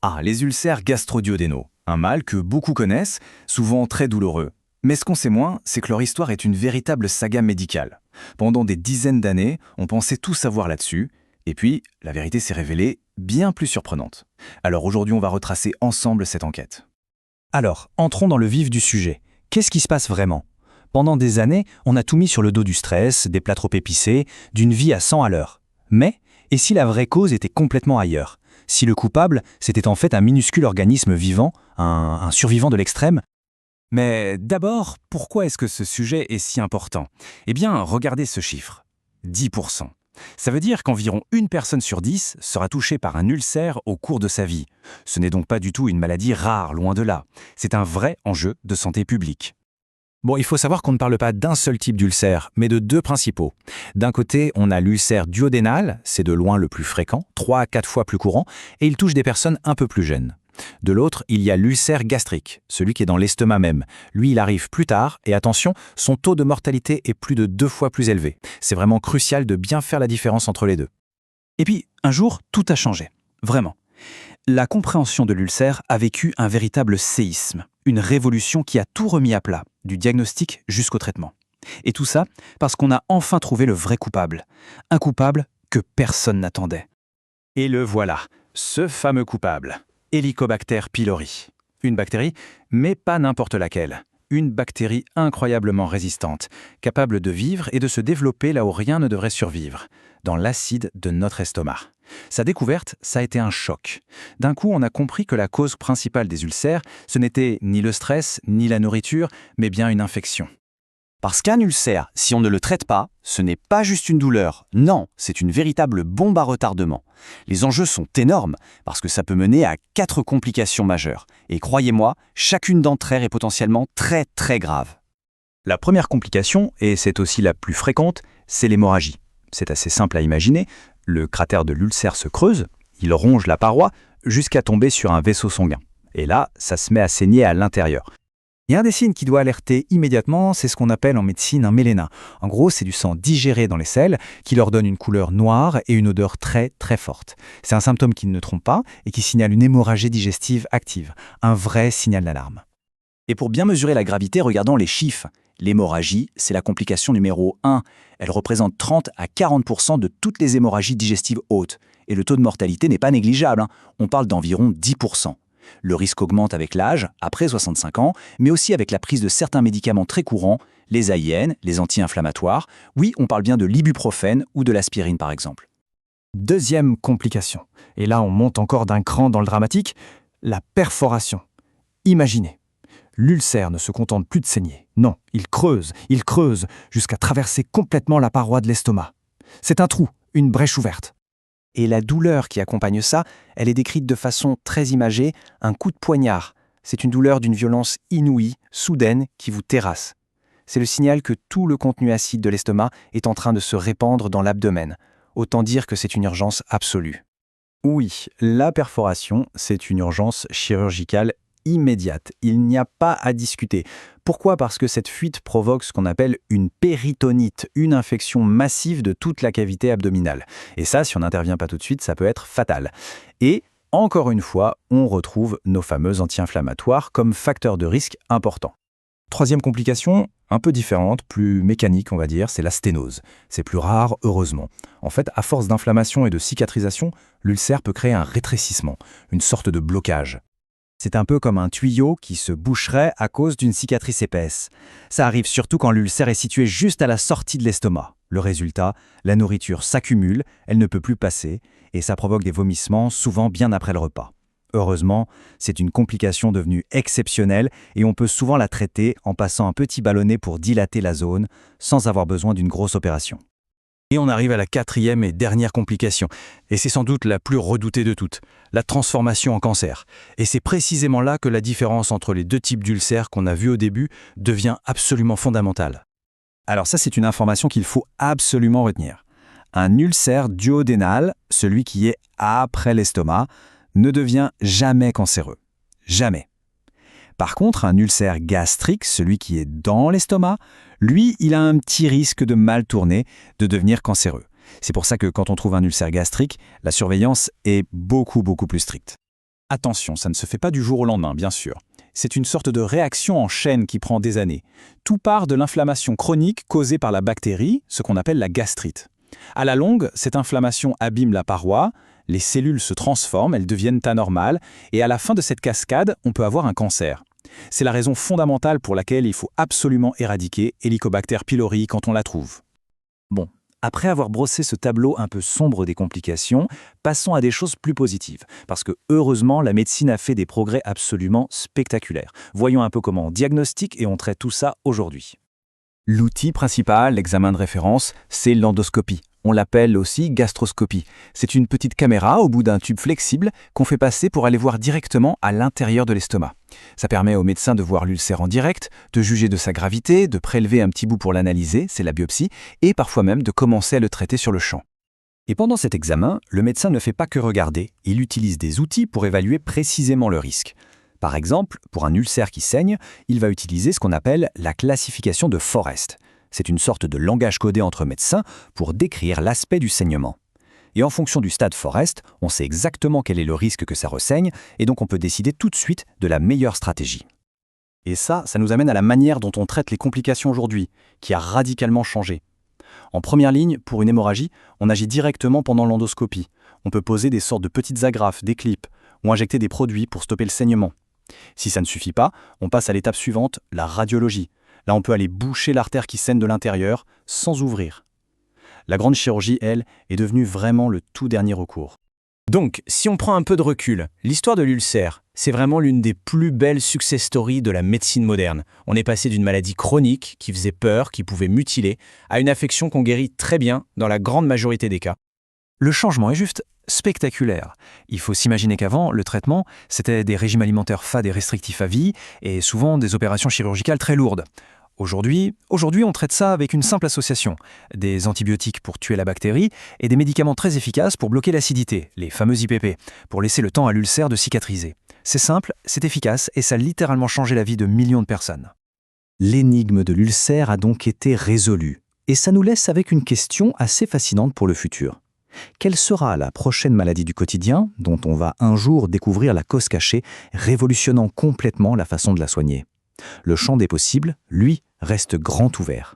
Ah, les ulcères gastro-duodénaux, un mal que beaucoup connaissent, souvent très douloureux. Mais ce qu'on sait moins, c'est que leur histoire est une véritable saga médicale. Pendant des dizaines d'années, on pensait tout savoir là-dessus, et puis la vérité s'est révélée bien plus surprenante. Alors aujourd'hui, on va retracer ensemble cette enquête. Alors, entrons dans le vif du sujet. Qu'est-ce qui se passe vraiment? Pendant des années, on a tout mis sur le dos du stress, des plats trop épicés, d'une vie à 100 à l'heure. Mais, et si la vraie cause était complètement ailleurs? Si le coupable, c'était en fait un minuscule organisme vivant, un survivant de l'extrême? Mais d'abord, pourquoi est-ce que ce sujet est si important? Eh bien, regardez ce chiffre. 10%. Ça veut dire qu'environ une personne sur 10 sera touchée par un ulcère au cours de sa vie. Ce n'est donc pas du tout une maladie rare, loin de là. C'est un vrai enjeu de santé publique. Bon, il faut savoir qu'on ne parle pas d'un seul type d'ulcère, mais de deux principaux. D'un côté, on a l'ulcère duodénal, c'est de loin le plus fréquent, 3 à 4 fois plus courant, et il touche des personnes un peu plus jeunes. De l'autre, il y a l'ulcère gastrique, celui qui est dans l'estomac même. Lui, il arrive plus tard, et attention, son taux de mortalité est plus de 2 fois plus élevé. C'est vraiment crucial de bien faire la différence entre les deux. Et puis, un jour, tout a changé. Vraiment. La compréhension de l'ulcère a vécu un véritable séisme, une révolution qui a tout remis à plat, du diagnostic jusqu'au traitement. Et tout ça parce qu'on a enfin trouvé le vrai coupable. Un coupable que personne n'attendait. Et le voilà, ce fameux coupable, Helicobacter pylori. Une bactérie, mais pas n'importe laquelle. Une bactérie incroyablement résistante, capable de vivre et de se développer là où rien ne devrait survivre, dans l'acide de notre estomac. Sa découverte, ça a été un choc. D'un coup, on a compris que la cause principale des ulcères, ce n'était ni le stress, ni la nourriture, mais bien une infection. Parce qu'un ulcère, si on ne le traite pas, ce n'est pas juste une douleur. Non, c'est une véritable bombe à retardement. Les enjeux sont énormes parce que ça peut mener à 4 complications majeures. Et croyez-moi, chacune d'entre elles est potentiellement très très grave. La première complication, et c'est aussi la plus fréquente, c'est l'hémorragie. C'est assez simple à imaginer. Le cratère de l'ulcère se creuse, il ronge la paroi jusqu'à tomber sur un vaisseau sanguin. Et là, ça se met à saigner à l'intérieur. Il y a un des signes qui doit alerter immédiatement, c'est ce qu'on appelle en médecine un méléna. En gros, c'est du sang digéré dans les selles qui leur donne une couleur noire et une odeur très très forte. C'est un symptôme qui ne trompe pas et qui signale une hémorragie digestive active, un vrai signal d'alarme. Et pour bien mesurer la gravité, regardons les chiffres. L'hémorragie, c'est la complication numéro 1. Elle représente 30 à 40% de toutes les hémorragies digestives hautes. Et le taux de mortalité n'est pas négligeable, On parle d'environ 10%. Le risque augmente avec l'âge, après 65 ans, mais aussi avec la prise de certains médicaments très courants, les AIN, les anti-inflammatoires. Oui, on parle bien de l'ibuprofène ou de l'aspirine par exemple. Deuxième complication, et là on monte encore d'un cran dans le dramatique, la perforation. Imaginez, l'ulcère ne se contente plus de saigner. Non, il creuse jusqu'à traverser complètement la paroi de l'estomac. C'est un trou, une brèche ouverte. Et la douleur qui accompagne ça, elle est décrite de façon très imagée, un coup de poignard. C'est une douleur d'une violence inouïe, soudaine, qui vous terrasse. C'est le signal que tout le contenu acide de l'estomac est en train de se répandre dans l'abdomen. Autant dire que c'est une urgence absolue. Oui, la perforation, c'est une urgence chirurgicale immédiate. Il n'y a pas à discuter. Pourquoi? Parce que cette fuite provoque ce qu'on appelle une péritonite, une infection massive de toute la cavité abdominale. Et ça, si on n'intervient pas tout de suite, ça peut être fatal. Et encore une fois, on retrouve nos fameux anti-inflammatoires comme facteur de risque important. Troisième complication, un peu différente, plus mécanique on va dire, c'est la sténose. C'est plus rare, heureusement. En fait, à force d'inflammation et de cicatrisation, l'ulcère peut créer un rétrécissement, une sorte de blocage. C'est un peu comme un tuyau qui se boucherait à cause d'une cicatrice épaisse. Ça arrive surtout quand l'ulcère est situé juste à la sortie de l'estomac. Le résultat, la nourriture s'accumule, elle ne peut plus passer, et ça provoque des vomissements, souvent bien après le repas. Heureusement, c'est une complication devenue exceptionnelle et on peut souvent la traiter en passant un petit ballonnet pour dilater la zone, sans avoir besoin d'une grosse opération. Et on arrive à la quatrième et dernière complication, et c'est sans doute la plus redoutée de toutes, la transformation en cancer. Et c'est précisément là que la différence entre les deux types d'ulcères qu'on a vus au début devient absolument fondamentale. Alors ça, c'est une information qu'il faut absolument retenir. Un ulcère duodénal, celui qui est après l'estomac, ne devient jamais cancéreux. Jamais. Par contre, un ulcère gastrique, celui qui est dans l'estomac, lui, il a un petit risque de mal tourner, de devenir cancéreux. C'est pour ça que quand on trouve un ulcère gastrique, la surveillance est beaucoup plus stricte. Attention, ça ne se fait pas du jour au lendemain, bien sûr. C'est une sorte de réaction en chaîne qui prend des années. Tout part de l'inflammation chronique causée par la bactérie, ce qu'on appelle la gastrite. À la longue, cette inflammation abîme la paroi, les cellules se transforment, elles deviennent anormales, et à la fin de cette cascade, on peut avoir un cancer. C'est la raison fondamentale pour laquelle il faut absolument éradiquer Helicobacter pylori quand on la trouve. Bon, après avoir brossé ce tableau un peu sombre des complications, passons à des choses plus positives. Parce que heureusement, la médecine a fait des progrès absolument spectaculaires. Voyons un peu comment on diagnostique et on traite tout ça aujourd'hui. L'outil principal, l'examen de référence, c'est l'endoscopie. On l'appelle aussi gastroscopie. C'est une petite caméra au bout d'un tube flexible qu'on fait passer pour aller voir directement à l'intérieur de l'estomac. Ça permet au médecin de voir l'ulcère en direct, de juger de sa gravité, de prélever un petit bout pour l'analyser, c'est la biopsie, et parfois même de commencer à le traiter sur le champ. Et pendant cet examen, le médecin ne fait pas que regarder, il utilise des outils pour évaluer précisément le risque. Par exemple, pour un ulcère qui saigne, il va utiliser ce qu'on appelle la classification de Forrest. C'est une sorte de langage codé entre médecins pour décrire l'aspect du saignement. Et en fonction du stade Forrest, on sait exactement quel est le risque que ça ressaigne, et donc on peut décider tout de suite de la meilleure stratégie. Et ça nous amène à la manière dont on traite les complications aujourd'hui, qui a radicalement changé. En première ligne, pour une hémorragie, on agit directement pendant l'endoscopie. On peut poser des sortes de petites agrafes, des clips, ou injecter des produits pour stopper le saignement. Si ça ne suffit pas, on passe à l'étape suivante, la radiologie. Là, on peut aller boucher l'artère qui saigne de l'intérieur sans ouvrir. La grande chirurgie, elle, est devenue vraiment le tout dernier recours. Donc, si on prend un peu de recul, l'histoire de l'ulcère, c'est vraiment l'une des plus belles success stories de la médecine moderne. On est passé d'une maladie chronique qui faisait peur, qui pouvait mutiler, à une affection qu'on guérit très bien dans la grande majorité des cas. Le changement est juste spectaculaire. Il faut s'imaginer qu'avant, le traitement, c'était des régimes alimentaires fades et restrictifs à vie, et souvent des opérations chirurgicales très lourdes. Aujourd'hui, on traite ça avec une simple association, des antibiotiques pour tuer la bactérie et des médicaments très efficaces pour bloquer l'acidité, les fameux IPP, pour laisser le temps à l'ulcère de cicatriser. C'est simple, c'est efficace et ça a littéralement changé la vie de millions de personnes. L'énigme de l'ulcère a donc été résolue. Et ça nous laisse avec une question assez fascinante pour le futur. Quelle sera la prochaine maladie du quotidien dont on va un jour découvrir la cause cachée, révolutionnant complètement la façon de la soigner ? Le champ des possibles, lui, reste grand ouvert.